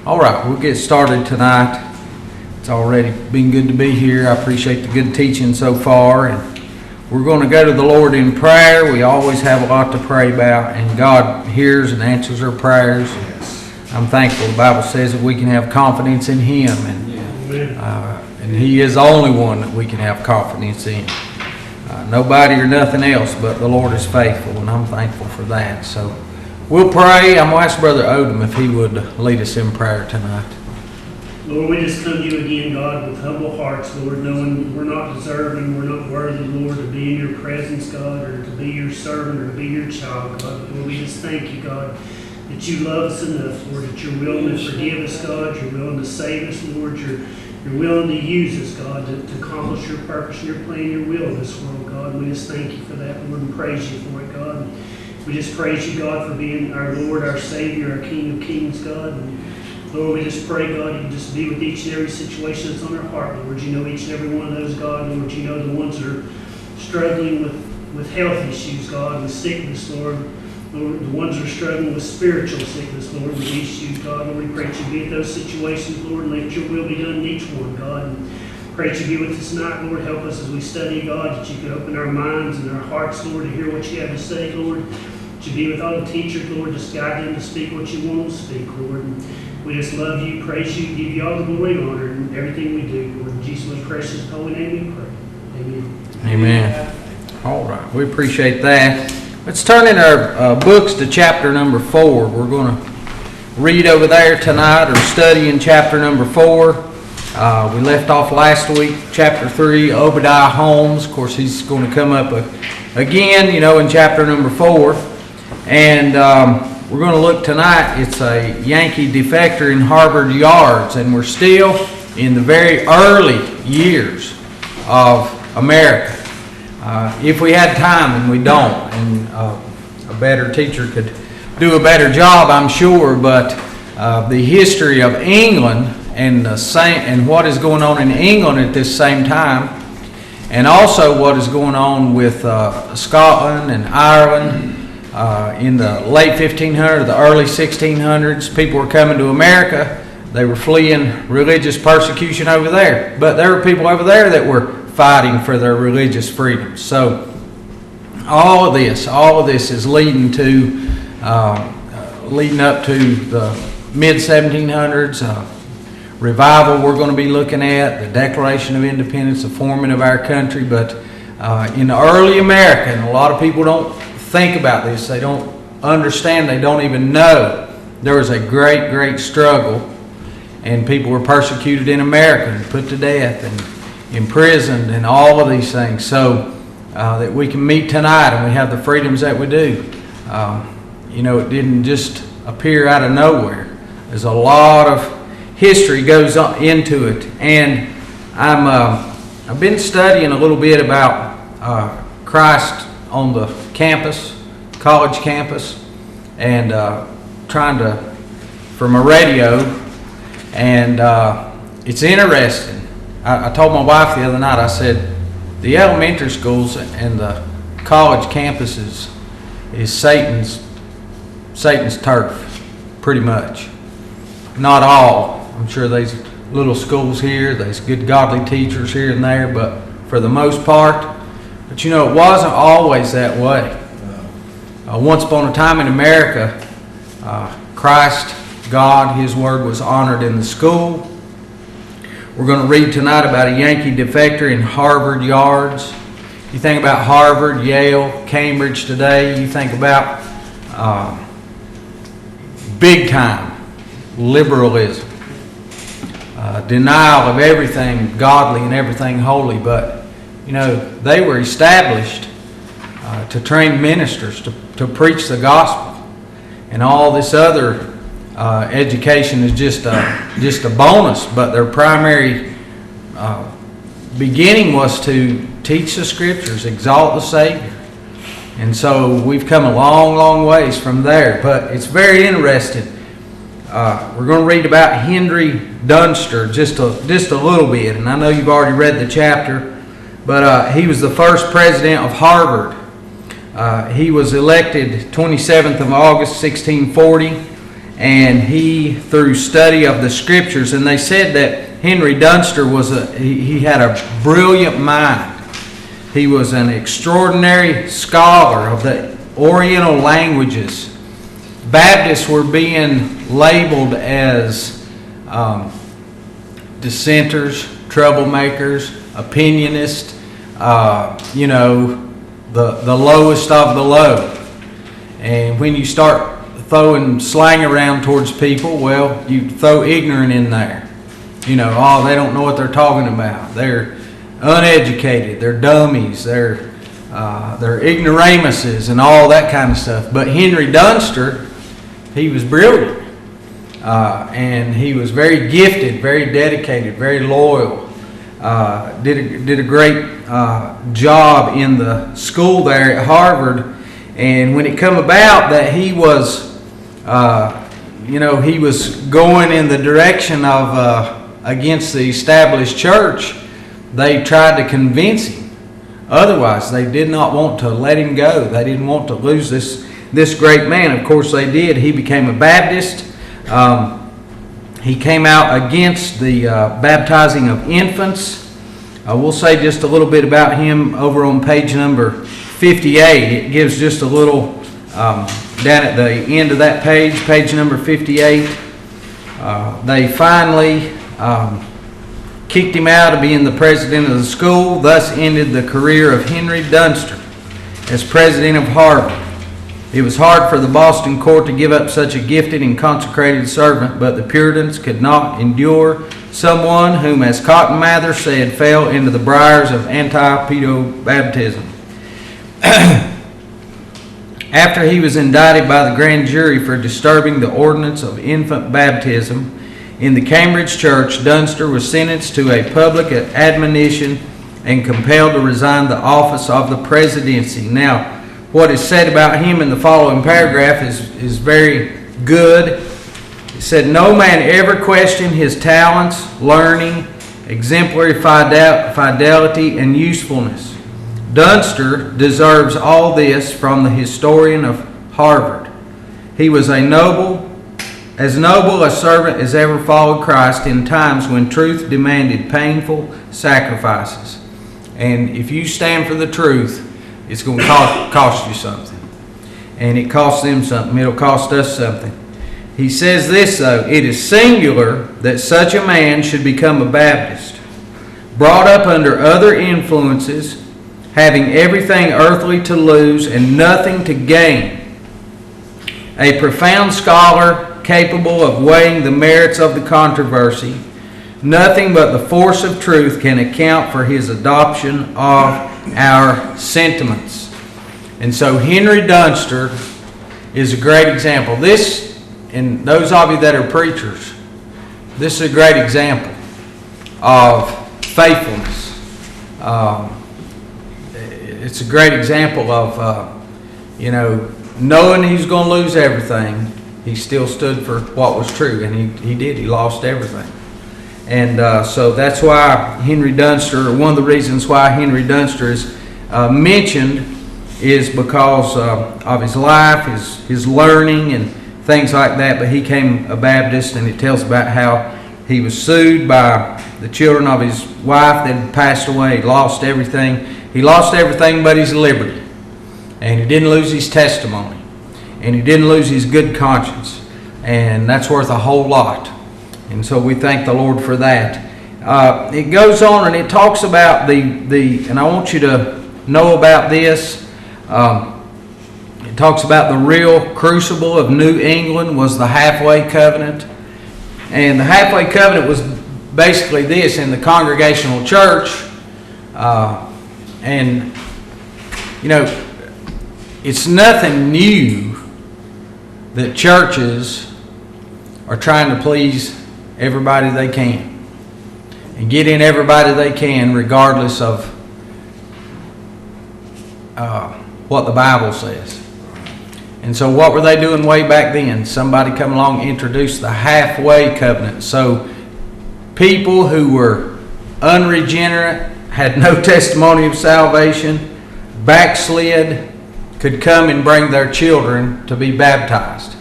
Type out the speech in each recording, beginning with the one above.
All right, we'll get started tonight. It's already been good to be here. I appreciate the good teaching so far. And we're going to go to the Lord in prayer. We always have a lot to pray about, and God hears and answers our prayers. I'm thankful the Bible says that we can have confidence in Him, and He is the only one that we can have confidence in. Nobody or nothing else, but the Lord is faithful, and I'm thankful for that. So we'll pray. I'm going to ask Brother Odom if he would lead us in prayer tonight. Lord, we just come to you again, God, with humble hearts, Lord, knowing we're not deserving, we're not worthy, Lord, to be in your presence, God, or to be your servant, or to be your child, God. Lord, we just thank you, God, that you love us enough, Lord, that you're willing to forgive us, God, you're willing to save us, Lord, you're willing to use us, God, to accomplish your purpose, your plan, your will in this world, God. And we just thank you for that, Lord, and praise you for it, God. We just praise you, God, for being our Lord, our Savior, our King of Kings, God. And Lord, we just pray, God, you just be with each and every situation that's on our heart, Lord. You know each and every one of those, God. Lord, you know the ones that are struggling with health issues, God, with sickness, Lord. Lord, the ones that are struggling with spiritual sickness, Lord, with issues, God. Lord, we pray that you be at those situations, Lord, and let your will be done in each one, God. And pray that you be with us tonight, Lord. Help us as we study, God, that you can open our minds and our hearts, Lord, to hear what you have to say, Lord. That you be with all the teachers, Lord, just guide them to speak what you want them to speak, Lord. And we just love you, praise you, give you all the glory and honor in everything we do, Lord. In Jesus' precious holy name we pray. Amen. Amen. All right, we appreciate that. Let's turn in our books to chapter number 4. We're going to read over there tonight or study in chapter number 4. We left off last week, chapter 3, Obadiah Holmes. Of course, he's going to come up again, in chapter number 4. And we're going to look tonight. It's a Yankee defector in Harvard Yards, and we're still in the very early years of America. If we had time, and we don't, and a better teacher could do a better job, I'm sure, but the history of England and what is going on in England at this same time, and also what is going on with Scotland and Ireland in the late 1500s, the early 1600s. People were coming to America. They were fleeing religious persecution over there, but there were people over there that were fighting for their religious freedoms. So all of this is leading up to the mid 1700s revival we're going to be looking at, the Declaration of Independence, the forming of our country. But in the early America, and a lot of people don't think about this, they don't understand, they don't even know, there was a great struggle, and people were persecuted in America and put to death and imprisoned and all of these things, so that we can meet tonight and we have the freedoms that we do. It didn't just appear out of nowhere. There's a lot of history goes into it, and I've been studying a little bit about Christ on the campus, college campus, and trying to from a radio, and it's interesting. I told my wife the other night, I said, the elementary schools and the college campuses is Satan's turf, pretty much. Not all. I'm sure there's little schools here, there's good godly teachers here and there, but for the most part. But it wasn't always that way. Once upon a time in America, Christ, God, His Word was honored in the school. We're going to read tonight about a Yankee defector in Harvard Yards. You think about Harvard, Yale, Cambridge today, you think about big time liberalism, denial of everything godly and everything holy. But, they were established to train ministers to preach the gospel. And all this other education is just a bonus, but their primary beginning was to teach the Scriptures, exalt the Savior. And so we've come a long ways from there. But it's very interesting. We're going to read about Henry Dunster just a little bit, and I know you've already read the chapter, but he was the first president of Harvard. He was elected 27th of August, 1640, and he, through study of the scriptures, and they said that Henry Dunster he had a brilliant mind. He was an extraordinary scholar of the Oriental languages. Baptists were being labeled as dissenters, troublemakers, opinionists, the lowest of the low. And when you start throwing slang around towards people, well, you throw ignorant in there. They don't know what they're talking about. They're uneducated. They're dummies. They're ignoramuses and all that kind of stuff. But Henry Dunster, he was brilliant. And he was very gifted, very dedicated, very loyal. Did a great job in the school there at Harvard. And when it come about that he was, he was going in the direction of against the established church, they tried to convince him. Otherwise, they did not want to let him go. They didn't want to lose this great man. Of course, they did. He became a Baptist. He came out against the baptizing of infants. We'll say just a little bit about him over on page number 58. It gives just a little down at the end of that page number 58. They finally kicked him out of being the president of the school. Thus ended the career of Henry Dunster as president of Harvard. It was hard for the Boston court to give up such a gifted and consecrated servant, but the Puritans could not endure someone whom, as Cotton Mather said, fell into the briars of anti-pedo-baptism. After he was indicted by the grand jury for disturbing the ordinance of infant baptism in the Cambridge church, Dunster was sentenced to a public admonition and compelled to resign the office of the presidency. Now, what is said about him in the following paragraph is very good. It said, "No man ever questioned his talents, learning, exemplary fidelity, and usefulness. Dunster deserves all this from the historian of Harvard. He was as noble a servant as ever followed Christ in times when truth demanded painful sacrifices." And if you stand for the truth, it's going to cost you something. And it costs them something. It'll cost us something. He says this, though: "It is singular that such a man should become a Baptist, brought up under other influences, having everything earthly to lose and nothing to gain. A profound scholar, capable of weighing the merits of the controversy. Nothing but the force of truth can account for his adoption of our sentiments." And so Henry Dunster is a great example. This, and those of you that are preachers, this is a great example of faithfulness. It's a great example of, knowing he's going to lose everything, he still stood for what was true, and he did. He lost everything. And so that's why Henry Dunster, one of the reasons why Henry Dunster is mentioned, is because of his life, his learning, and things like that. But he became a Baptist, and it tells about how he was sued by the children of his wife that had passed away. He lost everything. He lost everything but his liberty. And he didn't lose his testimony. And he didn't lose his good conscience. And that's worth a whole lot. And so we thank the Lord for that. It goes on and it talks about and I want you to know about this. It talks about the real crucible of New England was the halfway covenant. And the halfway covenant was basically this: in the Congregational church, it's nothing new that churches are trying to please everybody they can and get in everybody they can, regardless of what the Bible says. And so what were they doing way back then? Somebody come along and introduced the halfway covenant. So people who were unregenerate, had no testimony of salvation, backslid, could come and bring their children to be baptized.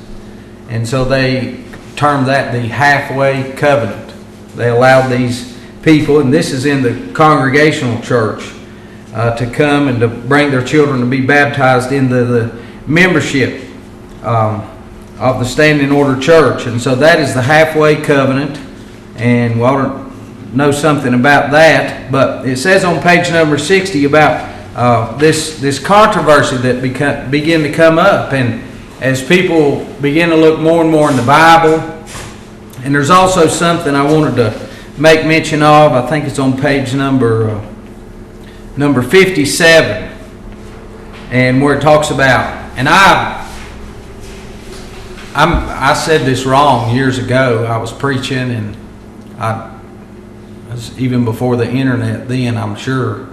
And so they termed that the halfway covenant. They allowed these people, and this is in the Congregational church, to come and to bring their children to be baptized into the membership of the Standing Order Church. And so that is the halfway covenant, and we ought to know something about that. But it says on page number 60 about this controversy that began to come up, and as people begin to look more and more in the Bible. And there's also something I wanted to make mention of. I think it's on page number 57, and where it talks about, and I said this wrong years ago. I was preaching, and I was even before the internet then, I'm sure.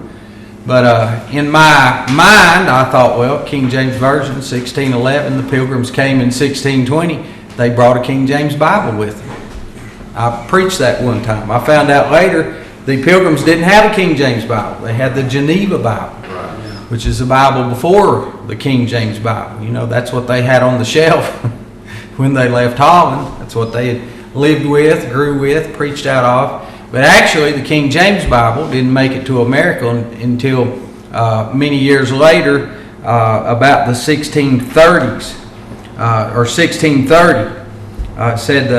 But in my mind, I thought, well, King James Version, 1611, the Pilgrims came in 1620. They brought a King James Bible with them. I preached that one time. I found out later the Pilgrims didn't have a King James Bible. They had the Geneva Bible, which is the Bible before the King James Bible. You know, that's what they had on the shelf when they left Holland. That's what they had lived with, grew with, preached out of. But actually, the King James Bible didn't make it to America until many years later, about the 1630s, or 1630. It said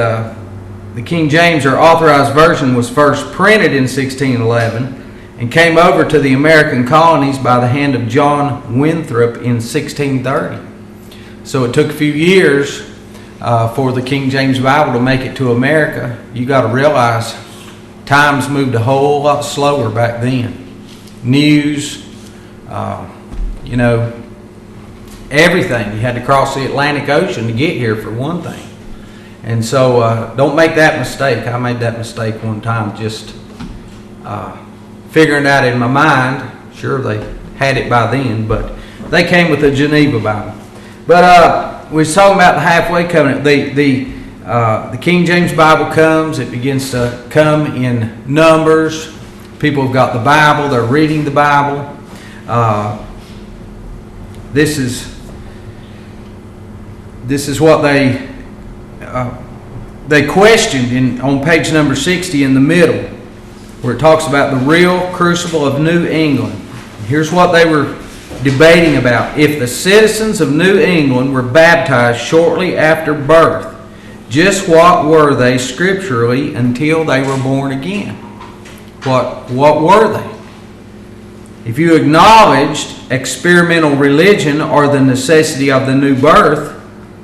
the King James, or Authorized Version, was first printed in 1611 and came over to the American colonies by the hand of John Winthrop in 1630. So it took a few years for the King James Bible to make it to America. You got to realize times moved a whole lot slower back then. News, you know, everything. You had to cross the Atlantic Ocean to get here, for one thing. And so don't make that mistake. I made that mistake one time, just figuring out in my mind. Sure, they had it by then, but they came with a Geneva Bible. But we was talking about the halfway covenant. The King James Bible comes. It begins to come in Numbers. People have got the Bible. They're reading the Bible. This is what they questioned on page number 60 in the middle, where it talks about the real crucible of New England. Here's what they were debating about. If the citizens of New England were baptized shortly after birth, just what were they scripturally until they were born again? What were they? If you acknowledged experimental religion or the necessity of the new birth,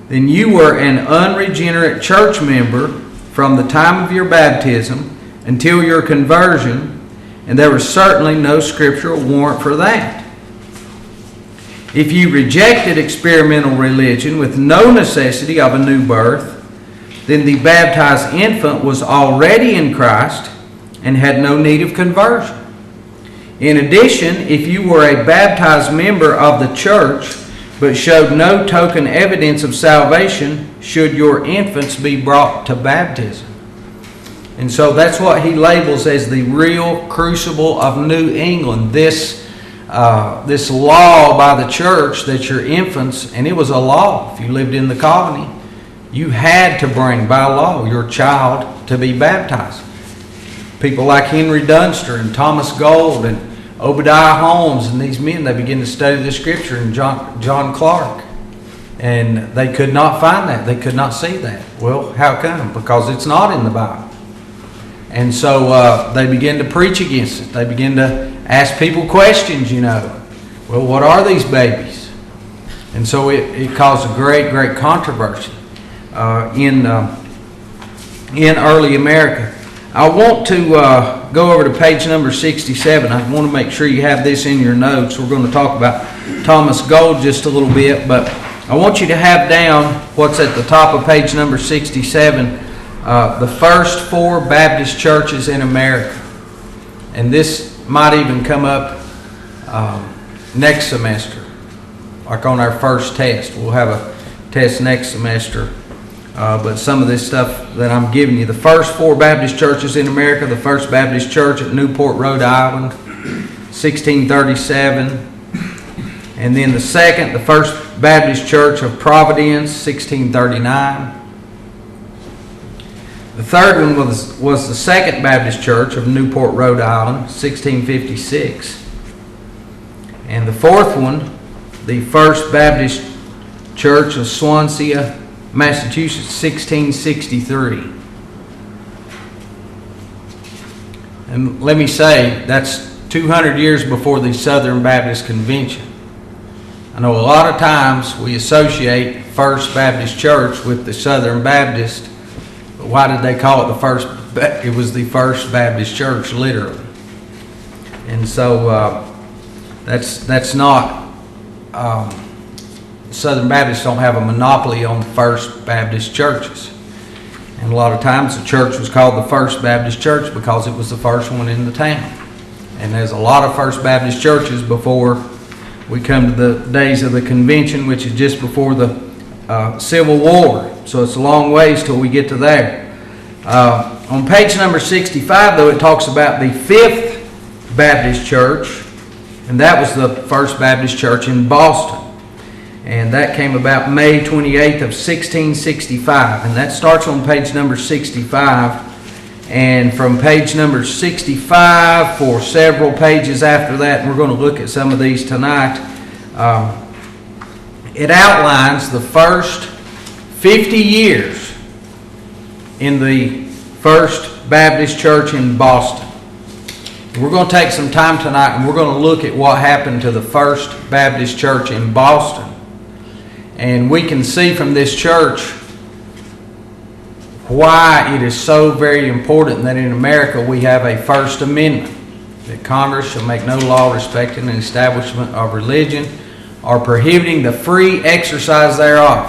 then you were an unregenerate church member from the time of your baptism until your conversion, and there was certainly no scriptural warrant for that. If you rejected experimental religion with no necessity of a new birth, then the baptized infant was already in Christ and had no need of conversion. In addition, if you were a baptized member of the church but showed no token evidence of salvation, should your infants be brought to baptism? And so that's what he labels as the real crucible of New England. This law by the church that your infants, and it was a law if you lived in the colony, you had to bring by law your child to be baptized. People like Henry Dunster and Thomas Gold and Obadiah Holmes and these men, they begin to study the scripture, and John Clark. And they could not find that. They could not see that. Well, how come? Because it's not in the Bible. And so they begin to preach against it. They begin to ask people questions, you know. Well, what are these babies? And so it caused a great, great controversy in early America. I want to go over to page number 67. I want to make sure you have this in your notes. We're going to talk about Thomas Gold just a little bit, but I want you to have down what's at the top of page number 67, the first 4 Baptist churches in America. And this might even come up next semester, like on our first test. We'll have a test next semester. But some of this stuff that I'm giving you, the first 4 Baptist churches in America: the First Baptist Church at Newport, Rhode Island, 1637. And then the First Baptist Church of Providence, 1639. The third one was the Second Baptist Church of Newport, Rhode Island, 1656. And the fourth one, the First Baptist Church of Swansea, Massachusetts, 1663. And let me say, that's 200 years before the Southern Baptist Convention. I know a lot of times we associate First Baptist Church with the Southern Baptist, but why did they call it the First? It was the First Baptist Church, literally. And so that's not, Southern Baptists don't have a monopoly on First Baptist churches. And a lot of times the church was called the First Baptist Church because it was the first one in the town. And there's a lot of First Baptist churches before we come to the days of the convention, which is just before the Civil War. So it's a long ways till we get to there. On page number 65, though, it talks about the Fifth Baptist Church, and that was the First Baptist Church in Boston. And that came about May 28th of 1665. And that starts on page number 65. And from page number 65 for several pages after that, and we're going to look at some of these tonight, it outlines the first 50 years in the First Baptist Church in Boston. We're going to take some time tonight and we're going to look at what happened to the First Baptist Church in Boston. And we can see from this church why it is so very important that in America we have a First Amendment, that Congress shall make no law respecting the establishment of religion or prohibiting the free exercise thereof.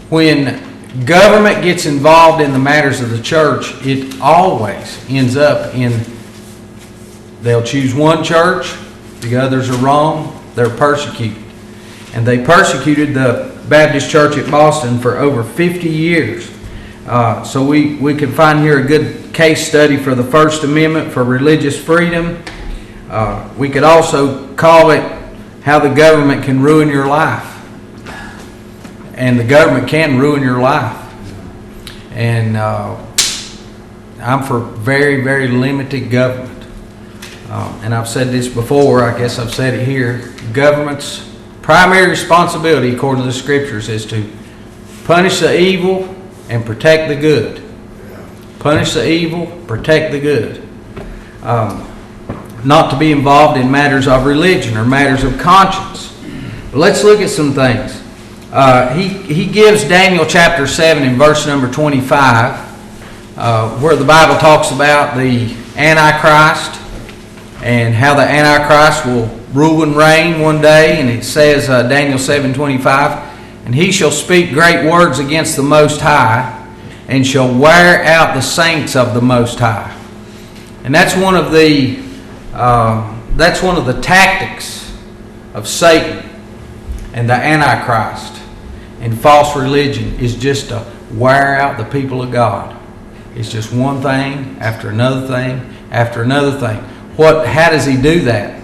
When government gets involved in the matters of the church, it always ends up in, they'll choose one church, the others are wrong, they're persecuted. And they persecuted the Baptist Church at Boston for over 50 years. So we can find here a good case study for the First Amendment for religious freedom. We could also call it how the government can ruin your life. And the government can ruin your life. And I'm for very, very limited government. And I've said this before, I guess I've said it here. Government's primary responsibility, according to the Scriptures, is to punish the evil and protect the good. Punish the evil, protect the good. Not to be involved in matters of religion or matters of conscience. But let's look at some things. He gives Daniel chapter 7 in verse number 25, where the Bible talks about the Antichrist and how the Antichrist will rule and reign one day. And it says, Daniel 7:25, and he shall speak great words against the Most High, and shall wear out the saints of the Most High. And that's one of the tactics of Satan and the Antichrist and false religion, is just to wear out the people of God. It's just one thing after another thing after another thing. How does he do that?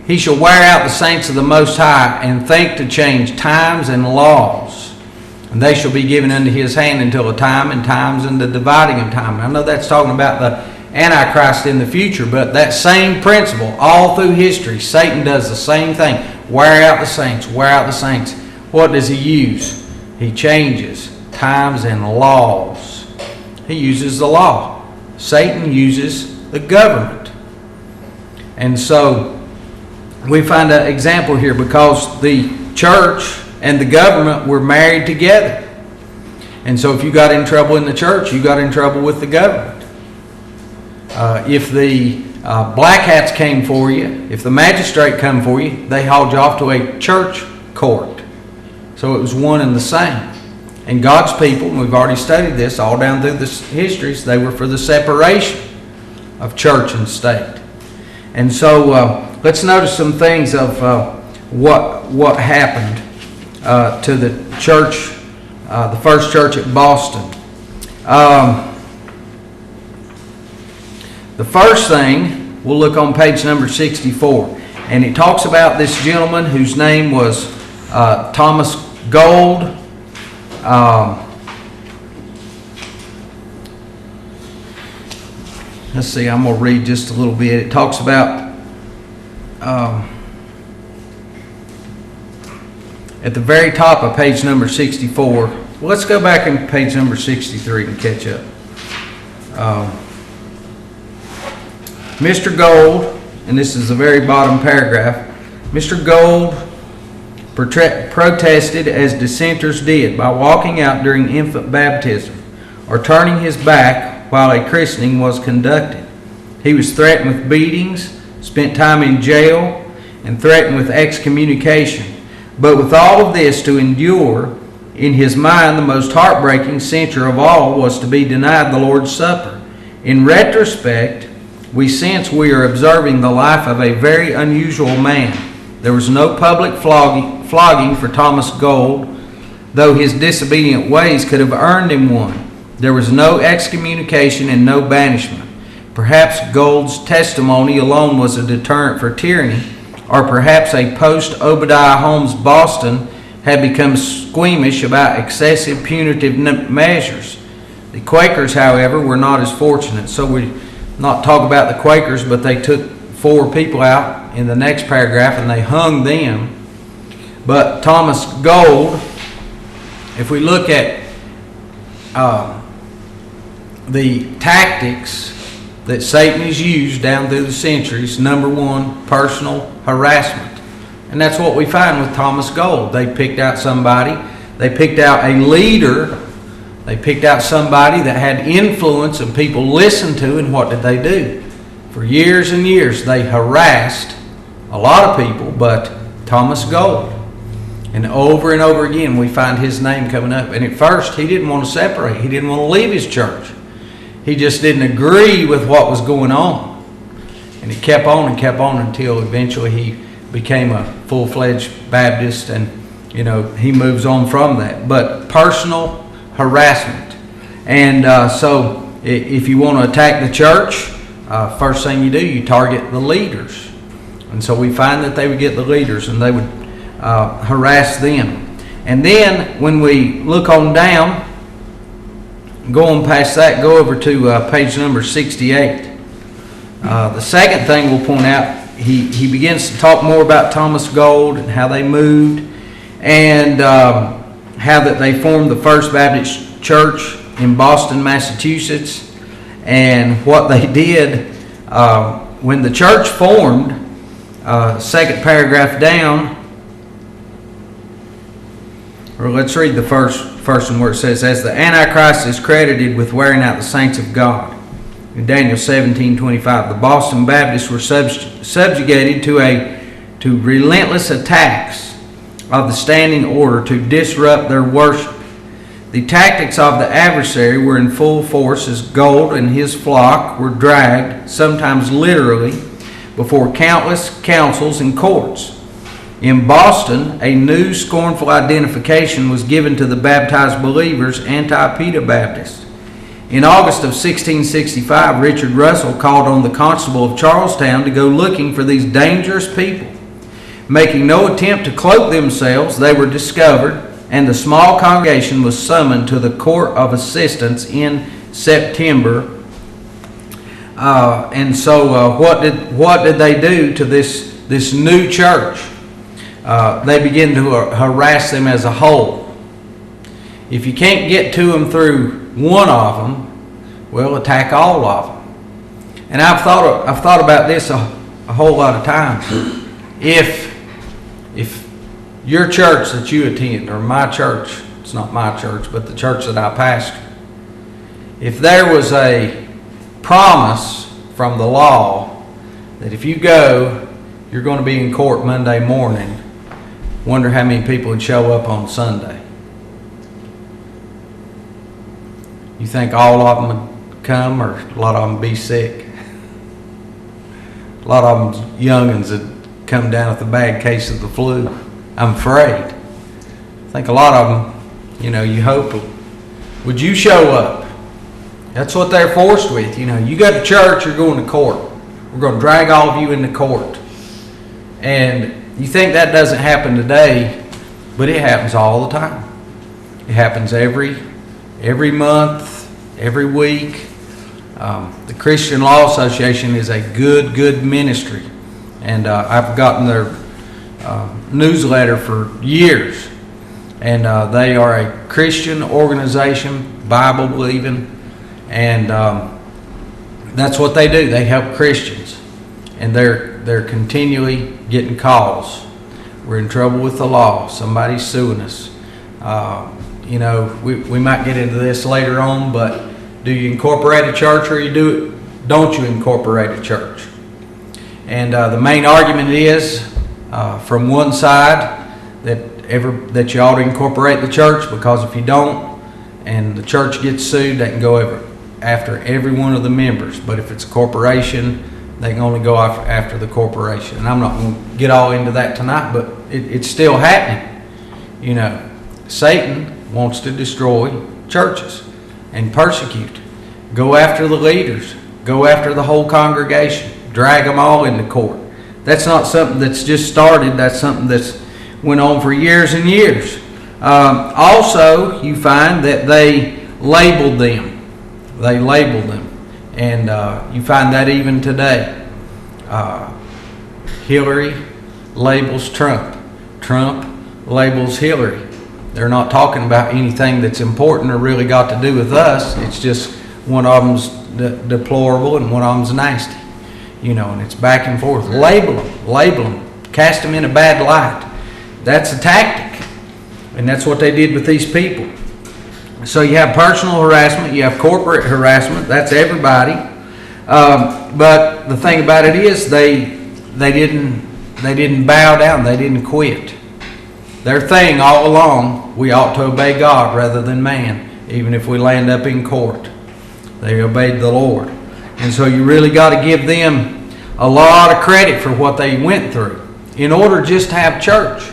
He shall wear out the saints of the Most High, and think to change times and laws. And they shall be given unto his hand until a time and times and the dividing of time. And I know that's talking about the Antichrist in the future, but that same principle all through history, Satan does the same thing. Wear out the saints, wear out the saints. What does he use? He changes times and laws. He uses the law. Satan uses the government. And so we find an example here, because the church and the government were married together. And so if you got in trouble in the church, you got in trouble with the government. If the black hats came for you, if the magistrate come for you, they hauled you off to a church court. So it was one and the same. And God's people, and we've already studied this all down through the histories, they were for the separation of church and state. And so let's notice some things of what happened to the church, the first church at Boston. The first thing, we'll look on page number 64. And it talks about this gentleman whose name was Thomas Gold. let's see, I'm going to read just a little bit. It talks about, at the very top of page number 64, well, let's go back in page number 63 and catch up. Mr. Gold, and this is the very bottom paragraph, Mr. Gold protested as dissenters did by walking out during infant baptism or turning his back while a christening was conducted. He was threatened with beatings, spent time in jail, and threatened with excommunication. But with all of this to endure, in his mind the most heartbreaking censure of all was to be denied the Lord's Supper. In retrospect, we sense we are observing the life of a very unusual man. There was no public flogging for Thomas Gold, though his disobedient ways could have earned him one. There was no excommunication and no banishment. Perhaps Gold's testimony alone was a deterrent for tyranny, or perhaps a post-Obadiah Holmes Boston had become squeamish about excessive punitive measures. The Quakers, however, were not as fortunate. So we not talk about the Quakers, but they took 4 people out in the next paragraph and they hung them. But Thomas Gold, if we look at the tactics that Satan has used down through the centuries, number one, personal harassment. And that's what we find with Thomas Gold. They picked out somebody, they picked out a leader, they picked out somebody that had influence and people listened to, and what did they do? For years and years, they harassed a lot of people, but Thomas Gold. And over again, we find his name coming up. And at first, he didn't want to separate. He didn't want to leave his church. He just didn't agree with what was going on. And it kept on until eventually he became a full-fledged Baptist, and he moves on from that. But personal harassment. And so if you want to attack the church, first thing you do, you target the leaders. And so we find that they would get the leaders and they would harass them. And then when we look on down, going past that, go over to page number 68. The second thing we'll point out, he begins to talk more about Thomas Gold and how they moved, and how that they formed the First Baptist Church in Boston, Massachusetts, and what they did when the church formed. Second paragraph down, or let's read the first one where it says, "As the Antichrist is credited with wearing out the saints of God." In Daniel 17:25, the Boston Baptists were subjugated to relentless attacks of the standing order to disrupt their worship. The tactics of the adversary were in full force as Gold and his flock were dragged, sometimes literally, before countless councils and courts. In Boston, a new scornful identification was given to the baptized believers, Anti-Peta Baptists. In August of 1665, Richard Russell called on the constable of Charlestown to go looking for these dangerous people. Making no attempt to cloak themselves, they were discovered, and the small congregation was summoned to the Court of Assistance in September. And so what did they do to this new church? They began to harass them as a whole. If you can't get to them through one of them, well, attack all of them. And I've thought about this a whole lot of times. If your church that you attend, or my church, it's not my church, but the church that I pastor, if there was a promise from the law that if you go, you're going to be in court Monday morning, wonder how many people would show up on Sunday. You think all of them would come, or a lot of them would be sick? A lot of them young'uns would come down with a bad case of the flu, I'm afraid. I think a lot of them, you hope, would you show up? That's what they're forced with. You go to church, you're going to court. We're going to drag all of you into court. And you think that doesn't happen today, but it happens all the time. It happens every month, every week. The Christian Law Association is a good ministry, and I've gotten their newsletter for years, and they are a Christian organization, Bible believing, and that's what they do. They help Christians, and they're continually getting calls. We're in trouble with the law. Somebody's suing us. We might get into this later on, but do you incorporate a church or don't you incorporate a church? And the main argument is from one side that you ought to incorporate the church, because if you don't and the church gets sued, they can go after every one of the members. But if it's a corporation, they can only go after the corporation. And I'm not going to get all into that tonight, but it's still happening. Satan wants to destroy churches and persecute. Go after the leaders. Go after the whole congregation. Drag them all into court. That's not something that's just started. That's something that's went on for years and years. Also, you find that they labeled them. And you find that even today. Hillary labels Trump. Trump labels Hillary. They're not talking about anything that's important or really got to do with us. It's just one of them's deplorable and one of them's nasty. And it's back and forth. Label them, cast them in a bad light. That's a tactic, and that's what they did with these people. So you have personal harassment, you have corporate harassment. That's everybody. But the thing about it is, they didn't bow down. They didn't quit. Their thing all along, we ought to obey God rather than man, even if we land up in court. They obeyed the Lord. And so you really got to give them a lot of credit for what they went through in order just to have church.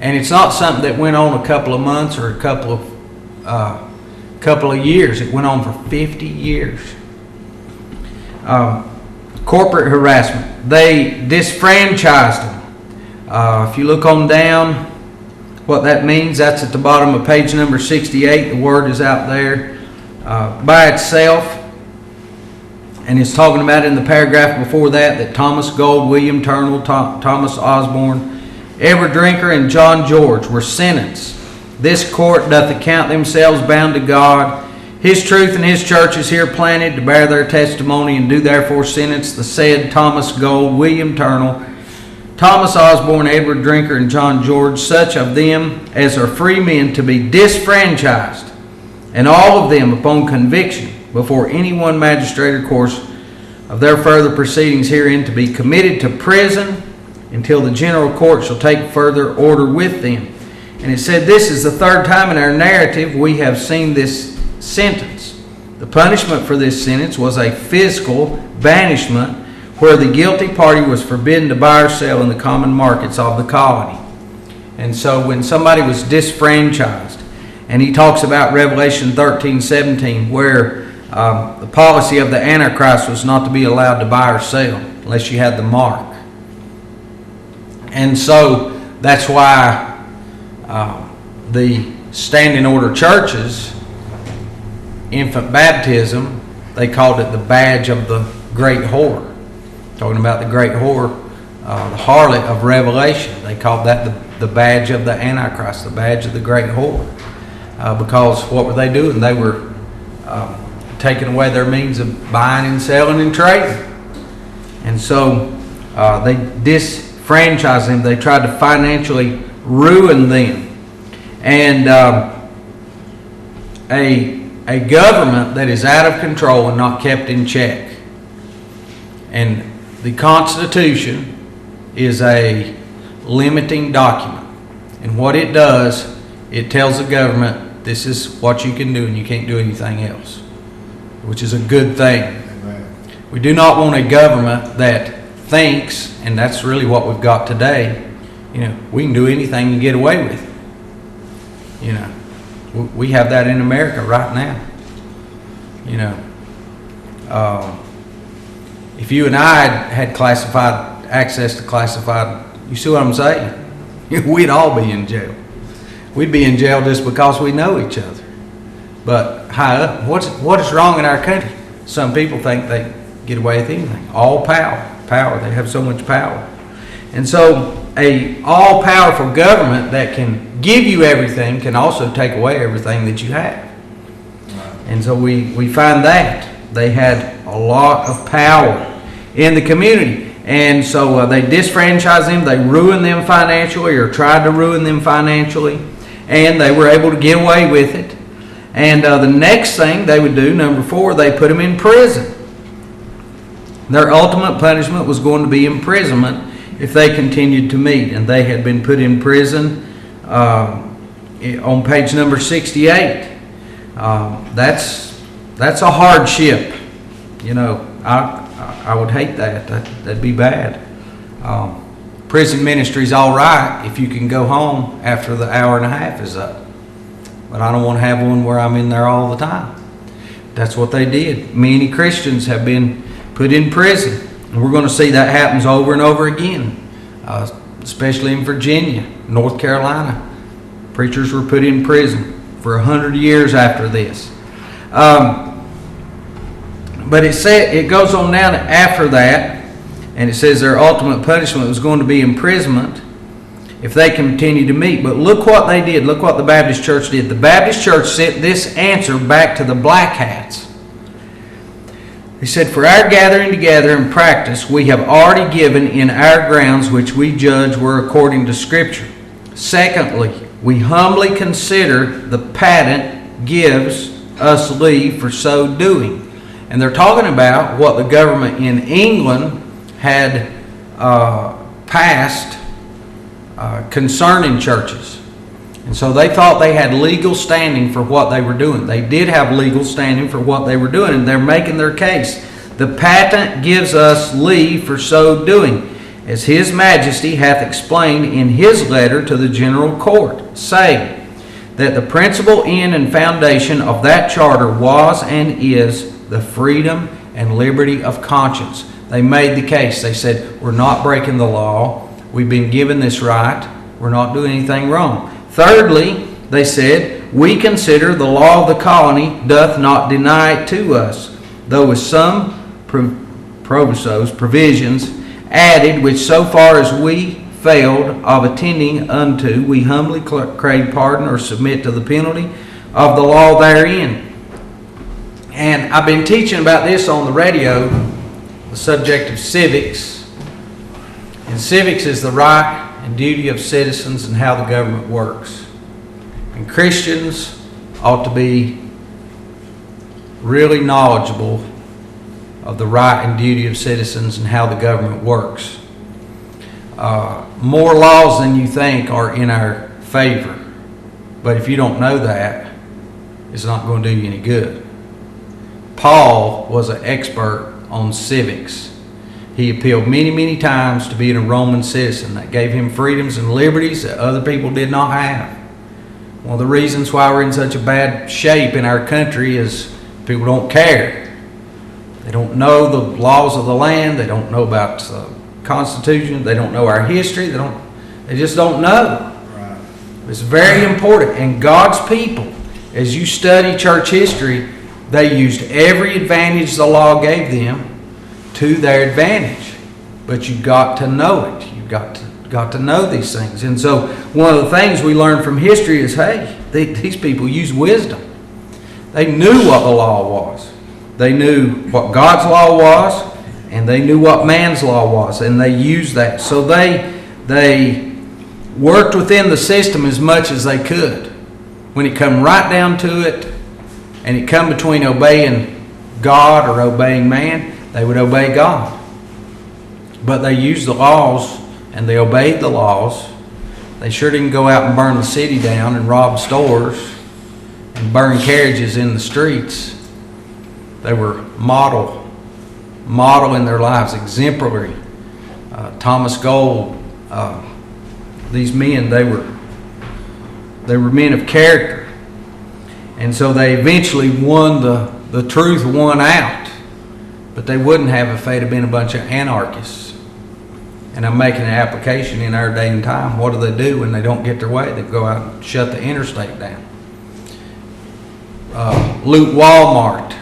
And it's not something that went on a couple of months or a couple of years. It went on for 50 years. Corporate harassment. They disfranchised them. If you look on down, what that means, that's at the bottom of page number 68. The word is out there by itself. And it's talking about in the paragraph before that Thomas Gold, William Turnbull, Thomas Osborne, Edward Drinker, and John George were sentenced. This court doth account themselves bound to God, His truth and His church is here planted to bear their testimony, and do therefore sentence the said Thomas Gold, William Turnbull, Thomas Osborne, Edward Drinker, and John George, such of them as are free men, to be disfranchised, and all of them upon conviction before any one magistrate or course of their further proceedings herein, to be committed to prison until the general court shall take further order with them. And it said, this is the third time in our narrative we have seen this sentence. The punishment for this sentence was a physical banishment, where the guilty party was forbidden to buy or sell in the common markets of the colony. And so when somebody was disfranchised, and he talks about Revelation 13:17, where the policy of the Antichrist was not to be allowed to buy or sell unless you had the mark. And so that's why the standing order churches, infant baptism, they called it the badge of the great whore. Talking about the great whore, the harlot of Revelation. They called that the badge of the Antichrist, the badge of the great whore. Because what were they doing? They were taking away their means of buying and selling and trading. And so they disfranchised them. They tried to financially ruin them. And a government that is out of control and not kept in check. And the Constitution is a limiting document. And what it does, it tells the government, this is what you can do and you can't do anything else, which is a good thing. Amen. We do not want a government that thinks, and that's really what we've got today, we can do anything and get away with it. We have that in America right now. If you and I had access to classified, you see what I'm saying? We'd all be in jail. We'd be in jail just because we know each other. But high up, what is wrong in our country? Some people think they get away with anything. All power. They have so much power. And so a all-powerful government that can give you everything can also take away everything that you have. And so we find that they had a lot of power in the community. And so they disfranchised them, they ruined them financially, or tried to ruin them financially, and they were able to get away with it. And the next thing they would do, number 4, they put them in prison. Their ultimate punishment was going to be imprisonment if they continued to meet. And they had been put in prison on page number 68. That's a hardship. You know, I would hate that. That'd be bad. Prison ministry's all right if you can go home after the hour and a half is up. But I don't want to have one where I'm in there all the time. That's what they did. Many Christians have been put in prison. And we're going to see that happens over and over again, especially in Virginia, North Carolina. Preachers were put in prison for 100 years after this. But it goes on down after that, and it says their ultimate punishment was going to be imprisonment if they continued to meet. But look what they did. Look what the Baptist Church did. The Baptist Church sent this answer back to the black hats. He said, "For our gathering together and practice, we have already given in our grounds which we judge were according to Scripture. Secondly, we humbly consider the patent gives us leave for so doing." And they're talking about what the government in England had passed concerning churches. And so they thought they had legal standing for what they were doing. They did have legal standing for what they were doing, and they're making their case. The patent gives us leave for so doing, as His Majesty hath explained in His letter to the General Court, saying that the principal end and foundation of that charter was and is the freedom and liberty of conscience. They made the case. They said, we're not breaking the law. We've been given this right. We're not doing anything wrong. Thirdly, they said, we consider the law of the colony doth not deny it to us, though with some provisions added, which so far as we failed of attending unto, we humbly crave pardon or submit to the penalty of the law therein. And I've been teaching about this on the radio, the subject of civics. And civics is the right and duty of citizens and how the government works. And Christians ought to be really knowledgeable of the right and duty of citizens and how the government works. More laws than you think are in our favor. But if you don't know that, it's not going to do you any good. Paul was an expert on civics. He appealed many, many times to being a Roman citizen. That gave him freedoms and liberties that other people did not have. One of the reasons why we're in such a bad shape in our country is people don't care. They don't know the laws of the land. They don't know about the Constitution. They don't know our history. They just don't know. Right. It's very important. And God's people, as you study church history, they used every advantage the law gave them to their advantage. But you've got to know it. You've got to know these things. And so one of the things we learn from history is, hey, these people used wisdom. They knew what the law was. They knew what God's law was, and they knew what man's law was, and they used that. So they worked within the system as much as they could. When it come right down to it, and it come between obeying God or obeying man, they would obey God. But they used the laws, and they obeyed the laws. They sure didn't go out and burn the city down and rob stores and burn carriages in the streets. They were model in their lives, exemplary. Thomas Gold, these men, they were men of character. And so they eventually won, the truth won out. But they wouldn't have if they'd have been a bunch of anarchists. And I'm making an application in our day and time. What do they do when they don't get their way? They go out and shut the interstate down. Loot Walmart.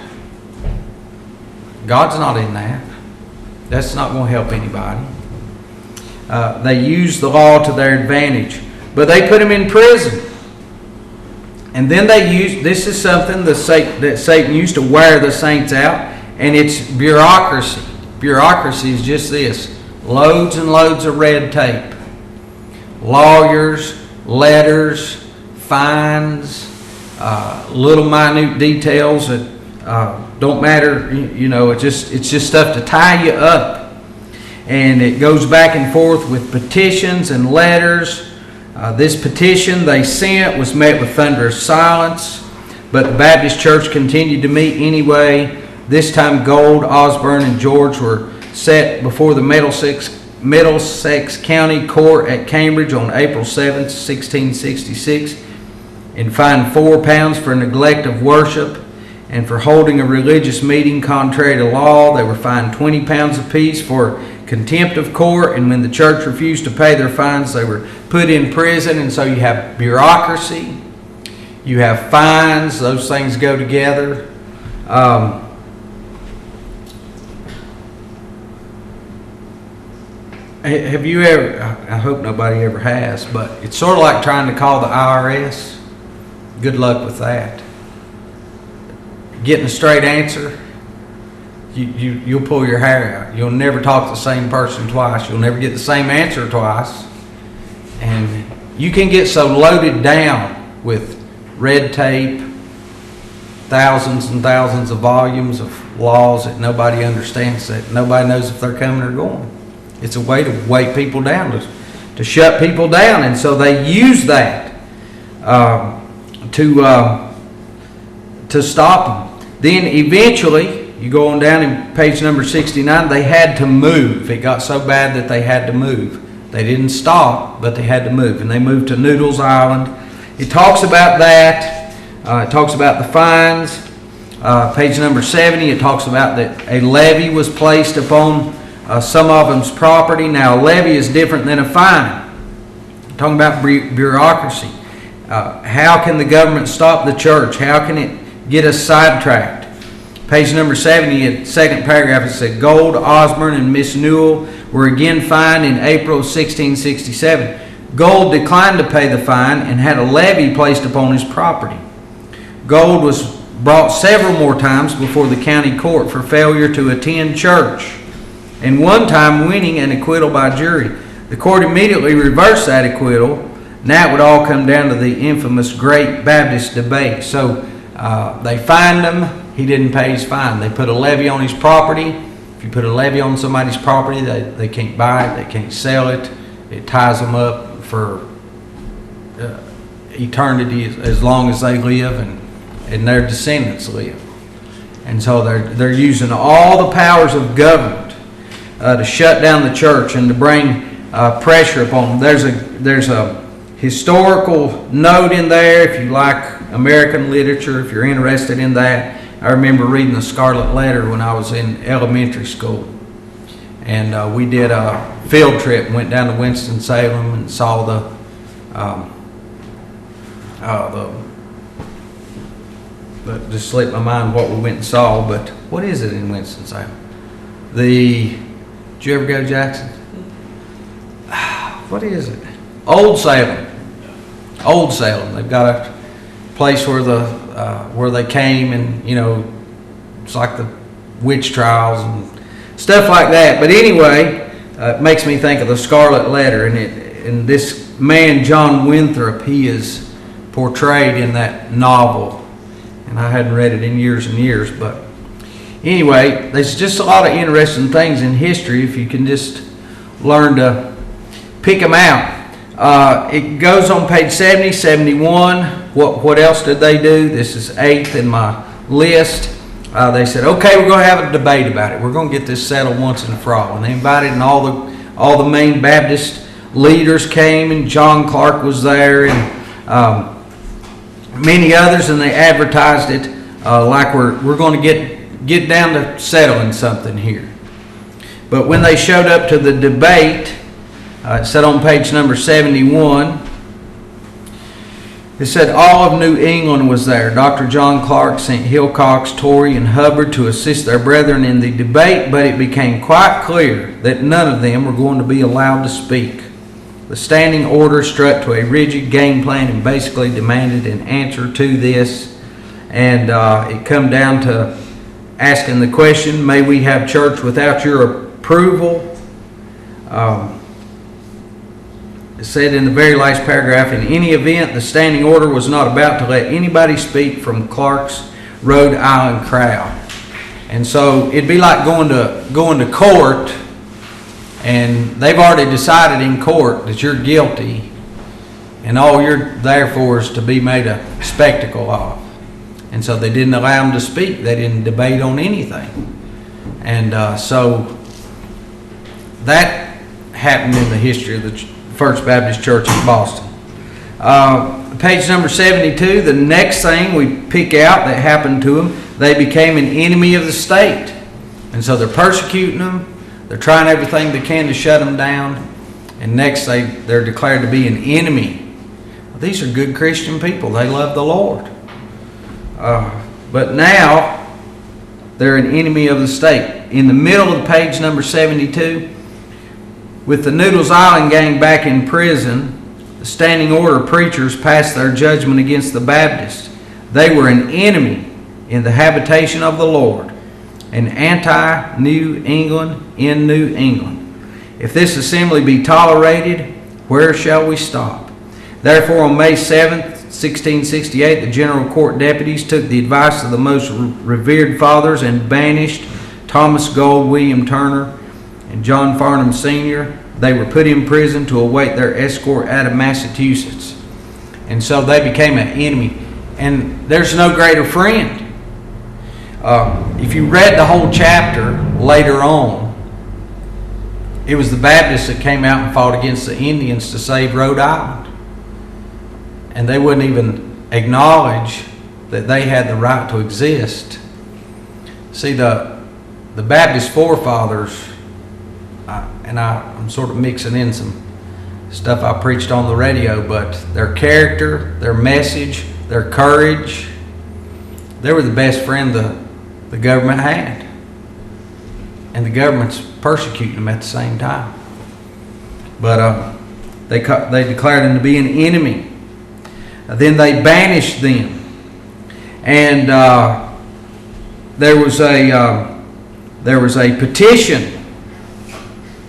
God's not in that. That's not going to help anybody. They use the law to their advantage. But they put him in prison. And then this is something that Satan used to wear the saints out, and it's bureaucracy. Bureaucracy is just this: loads and loads of red tape. Lawyers, letters, fines, little minute details that don't matter. It's just stuff to tie you up. And it goes back and forth with petitions and letters. This petition they sent was met with thunderous silence, but the Baptist Church continued to meet anyway. This time Gold, Osborne, and George were set before the Middlesex County Court at Cambridge on April 7, 1666, and fined £4 for neglect of worship, and for holding a religious meeting contrary to law. They were fined £20 apiece for contempt of court, and when the church refused to pay their fines, they were put in prison. And so you have bureaucracy, you have fines; those things go together. Have you ever, I hope nobody ever has, but it's sort of like trying to call the IRS. Good luck with that. Getting a straight answer, you'll pull your hair out. You'll never talk to the same person twice. You'll never get the same answer twice. And you can get so loaded down with red tape, thousands and thousands of volumes of laws that nobody understands, that nobody knows if they're coming or going. It's a way to weight people down, to shut people down. And so they use that to stop them. Then eventually, you go on down in page number 69, they had to move. It got so bad that they had to move. They didn't stop, but they had to move. And they moved to Noodles Island. It talks about that. It talks about the fines. Page number 70, it talks about that a levy was placed upon some of them's property. Now, a levy is different than a fine. I'm talking about bureaucracy. How can the government stop the church? How can it get us sidetracked? Page number 70, second paragraph, it said, Gold, Osborne, and Miss Newell were again fined in April 1667. Gold declined to pay the fine and had a levy placed upon his property. Gold was brought several more times before the county court for failure to attend church, and one time winning an acquittal by jury. The court immediately reversed that acquittal, and that would all come down to the infamous Great Baptist Debate. So they fined him. He didn't pay his fine. They put a levy on his property. If you put a levy on somebody's property, they can't buy it, they can't sell it. It ties them up for eternity, as long as they live and their descendants live. And so they're using all the powers of government to shut down the church and to bring pressure upon them. There's a historical note in there if you like American literature, if you're interested in that. I remember reading the Scarlet Letter when I was in elementary school. And we did a field trip, went down to Winston-Salem and saw but just slipped my mind what we went and saw. But what is it in Winston-Salem? Did you ever go to Jackson? What is it? Old Salem. Old Salem. They've got a place where they came, and it's like the witch trials and stuff like that. But anyway, it makes me think of the Scarlet Letter, and this man John Winthrop, he is portrayed in that novel, and I hadn't read it in years and years. But anyway, there's just a lot of interesting things in history if you can just learn to pick them out. It goes on page 70, 71. What else did they do? This is 8th in my list. They said, okay, we're going to have a debate about it. We're going to get this settled once and for all. And they invited, and all the main Baptist leaders came, and John Clark was there, and many others, and they advertised it like we're going to get down to settling something here. But when they showed up to the debate, it said on page number 71, It said all of New England was there. Dr. John Clark, St. Hillcox, Torrey, and Hubbard to assist their brethren in the debate, but it became quite clear that none of them were going to be allowed to speak. The standing order struck to a rigid game plan and basically demanded an answer to this. And it come down to asking the question, may we have church without your approval? It said in the very last paragraph, in any event, the standing order was not about to let anybody speak from Clark's Rhode Island crowd. And so it'd be like going to court, and they've already decided in court that you're guilty, and all you're there for is to be made a spectacle of. And so they didn't allow them to speak. They didn't debate on anything. And so that happened in the history of the First Baptist Church in Boston. Page number 72, the next thing we pick out that happened to them, they became an enemy of the state. And so they're persecuting them. They're trying everything they can to shut them down. And next they're declared to be an enemy. Well, these are good Christian people. They love the Lord. But now they're an enemy of the state. In the middle of page number 72, with the Noodles Island gang back in prison, the standing order preachers passed their judgment against the Baptists. They were an enemy in the habitation of the Lord, an anti-New England in New England. If this assembly be tolerated, where shall we stop? Therefore, on May 7th, 1668, the General Court deputies took the advice of the most revered fathers and banished Thomas Gold, William Turner, and John Farnham Sr. They were put in prison to await their escort out of Massachusetts. And so they became an enemy. And there's no greater friend. If you read the whole chapter later on, it was the Baptists that came out and fought against the Indians to save Rhode Island. And they wouldn't even acknowledge that they had the right to exist. See, the Baptist forefathers, and I'm sort of mixing in some stuff I preached on the radio, but their character, their message, their courage, they were the best friend the government had. And the government's persecuting them at the same time. But they declared them to be an enemy. Then they banished them. And there was a petition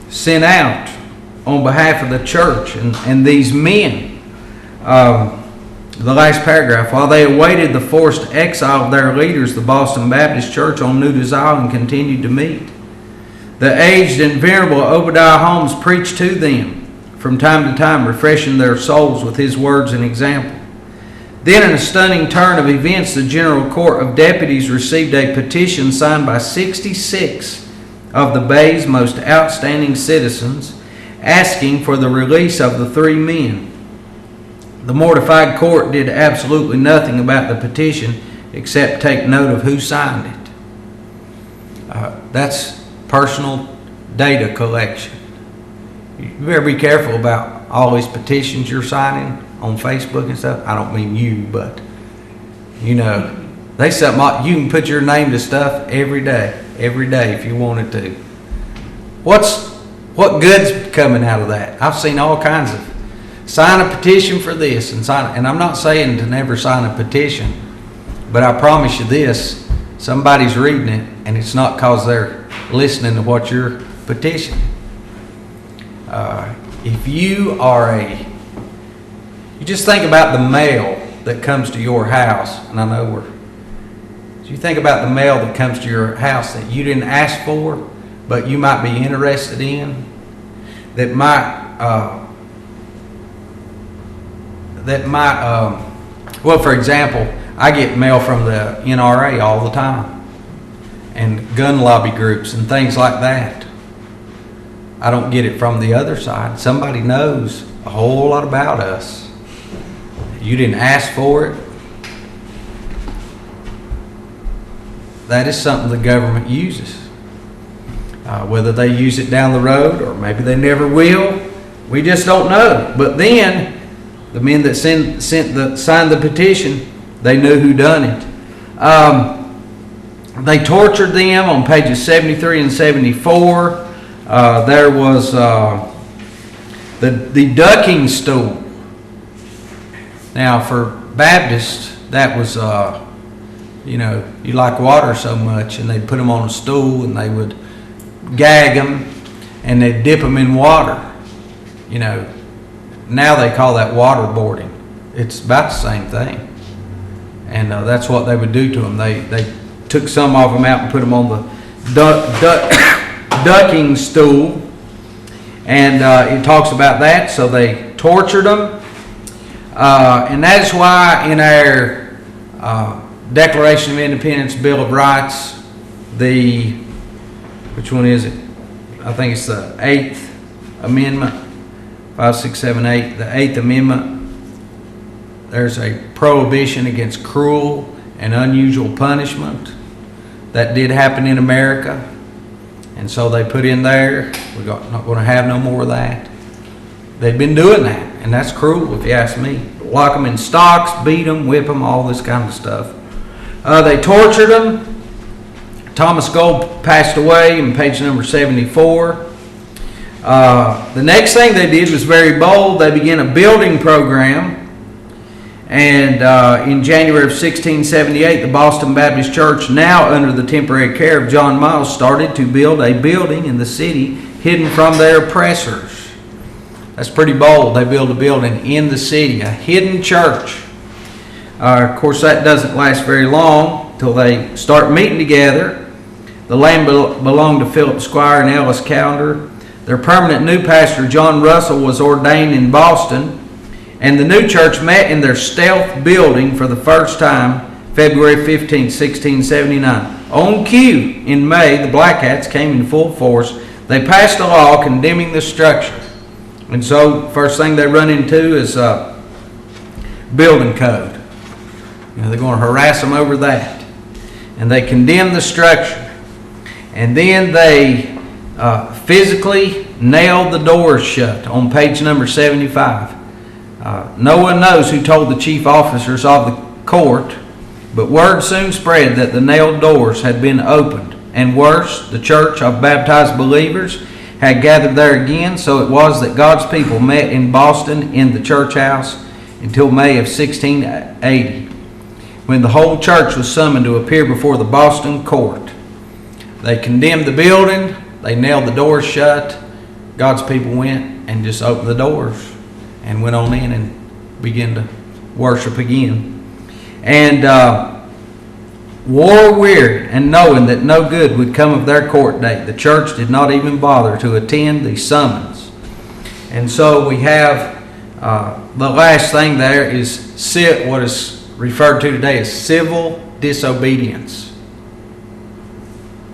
sent out on behalf of the church and these men. The last paragraph, while they awaited the forced exile of their leaders, the Boston Baptist Church on Noodles Island continued to meet. The aged and venerable Obadiah Holmes preached to them from time to time, refreshing their souls with his words and example. Then, in a stunning turn of events, the General Court of Deputies received a petition signed by 66 of the Bay's most outstanding citizens, asking for the release of the three men. The mortified court did absolutely nothing about the petition except take note of who signed it. That's personal data collection. You better be careful about all these petitions you're signing on Facebook and stuff. I don't mean you, but you know, they something you can put your name to stuff every day if you wanted to. What good's coming out of that? I've seen all kinds of sign a petition for this and I'm not saying to never sign a petition, but I promise you this, somebody's reading it and it's not because they're listening to what you're petitioning. If you are you just think about the mail that comes to your house, and I know you think about the mail that comes to your house that you didn't ask for, but you might be interested in, that might, well, for example, I get mail from the NRA all the time, and gun lobby groups and things like that. I don't get it from the other side. Somebody knows a whole lot about us. You didn't ask for it. That is something the government uses. Whether they use it down the road or maybe they never will, we just don't know. But then the men that signed the petition, they knew who done it. They tortured them on pages 73 and 74. There was the ducking stool. Now, for Baptists, that was, you like water so much, and they'd put them on a stool, and they would gag them, and they'd dip them in water. Now they call that waterboarding. It's about the same thing. And that's what they would do to them. They took some of them out and put them on the ducking stool. And it talks about that. So they tortured them. And that is why in our Declaration of Independence, Bill of Rights, which one is it? I think it's the 8th Amendment. 5, 6, 7, 8, the 8th Amendment, there's a prohibition against cruel and unusual punishment. That did happen in America. And so they put in there, we're not going to have no more of that. They've been doing that, and that's cruel if you ask me. Lock them in stocks, beat them, whip them, all this kind of stuff. They tortured them. Thomas Gold passed away in page number 74. The next thing they did was very bold. They began a building program. And in January of 1678, the Boston Baptist Church, now under the temporary care of John Miles, started to build a building in the city hidden from their oppressors. That's pretty bold. They built a building in the city, a hidden church. Of course, that doesn't last very long until they start meeting together. The land belonged to Philip Squire and Ellis Callender. Their permanent new pastor, John Russell, was ordained in Boston, and the new church met in their stealth building for the first time, February 15, 1679. On cue, in May, the Black Hats came in full force. They passed a law condemning the structure. And so, first thing they run into is building code. They're going to harass them over that. And they condemn the structure. And then they physically nailed the doors shut on page number 75. No one knows who told the chief officers of the court, but word soon spread that the nailed doors had been opened. And worse, the church of baptized believers had gathered there again, so it was that God's people met in Boston in the church house until May of 1680, when the whole church was summoned to appear before the Boston court. They condemned the building. They nailed the doors shut. God's people went and just opened the doors and went on in and began to worship again. And war-weary and knowing that no good would come of their court date, the church did not even bother to attend the summons. And so we have the last thing there is what is referred to today as civil disobedience.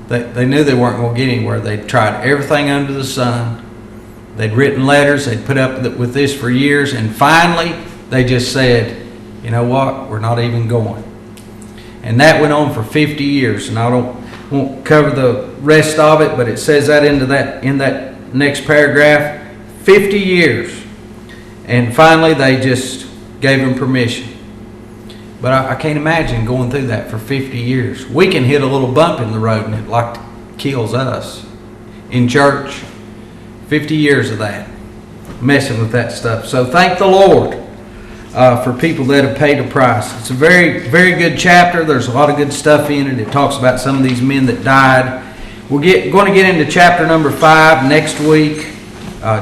They knew they weren't going to get anywhere. They'd tried everything under the sun. They'd written letters. They'd put up with this for years. And finally, they just said, you know what? We're not even going. And that went on for 50 years. And I won't cover the rest of it, but it says that in that next paragraph. 50 years. And finally, they just gave them permission. But I can't imagine going through that for 50 years. We can hit a little bump in the road and it kills us. In church, 50 years of that, messing with that stuff. So thank the Lord for people that have paid a price. It's a very, very good chapter. There's a lot of good stuff in it. It talks about some of these men that died. We're going to get into chapter number 5 next week.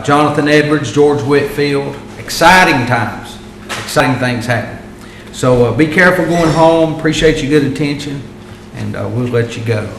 Jonathan Edwards, George Whitefield. Exciting times. Exciting things happen. So be careful going home. Appreciate your good attention, and we'll let you go.